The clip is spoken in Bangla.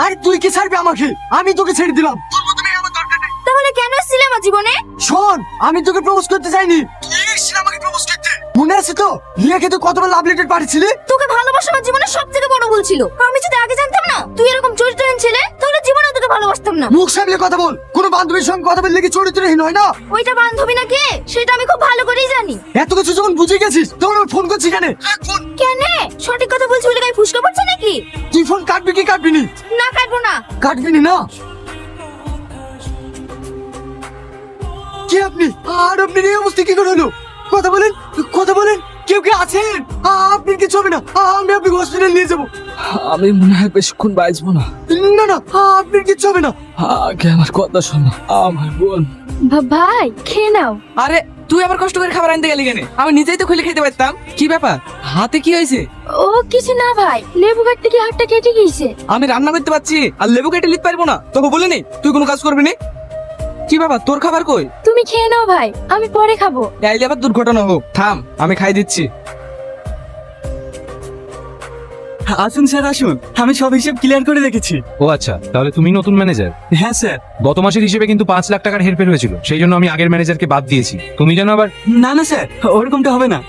আরে তুই কি ছাড়বি আমাকে? আমি তোকে ছেড়ে দিলাম। তোর মতো মেয়ে আমার দরকার নেই। তাহলে কেন এসেছিলে আমার জীবনে? শোন, আমি তোকে প্রপোজ করতে চাইনি, তুই এসেছিস আমাকে প্রপোজ করতে। মনে আছে তো রিয়াকে তুই কতবার লাভ লেটার পাঠিয়েছিলি? তোকে ভালোবাসা আমার জীবনের সবথেকে বড় ভুল ছিল। আমি যদি আগে জানতাম না তুই এরকম চরিত্রহীন ছেলে, তাহলে জীবনে তোকে ভালোবাসতাম না। মুখ সামলে কথা বল। কোনো বান্ধবীর সঙ্গে কথা বললে কি চরিত্রহীন হয় না? ওইটা বান্ধবী না কে সেটা আমি খুব ভালো করেই জানি। এত কিছু যখন বুঝে গেছিস তখন আমি ফোন করছি কেন? ফোন কেন? সঠিক কথা বলছি বলে গায়ে ফুসকা পড়ছে নাকি? তুই ফোন কাটবি কি কাটবি নি? না কাটবো না। কাটবি নি না? কে আপনি? আর আপনার এই অবস্থা কি করে হলো? কথা বলেন, কথা বলেন। কেউ কি আছেন? আপনার কিছু হবে না, আমি আপনাকে হসপিটাল নিয়ে যাবো। আমি মনে হয় বেশিক্ষণ বাঁচবো না। না না, আপনার কিছু হবে না। আগে আমার কথা শোনো, আমার বোন। ভাই খেয়ে নাও। আরে তুই আবার কষ্ট করে খাবার আনতে গেলি কেন? আমি নিজেই তো খুলে খেতে পারতাম। কি ব্যাপার, হাতে কি হয়েছে? ও কিছু না ভাই, লেবু কাটতে গিয়ে হাতটা কেটে গিয়েছে। আমি রান্না করতে পারছি আর লেবু কেটে লিখতে পারবো না? তোকে বলিনি তুই কোনো কাজ করবি না? কি ব্যাপার, তোর খাবার কই? তুমি খেয়ে নাও ভাই, আমি পরে খাবো। তাইলে আবার দুর্ঘটনা হোক। থাম, আমি খাই দিচ্ছি। আসুন স্যার আসুন, আমি সব হিসেব ক্লিয়ার করে রেখেছি। ও আচ্ছা, তাহলে তুমি নতুন ম্যানেজার? হ্যাঁ স্যার। গত মাসের হিসেবে কিন্তু 5 লাখ টাকার হেরফের হয়েছিল, সেই জন্য আমি আগের ম্যানেজারকে বাদ দিয়েছি। তুমি যেন আবার না না স্যার, ওরকমটা হবে না।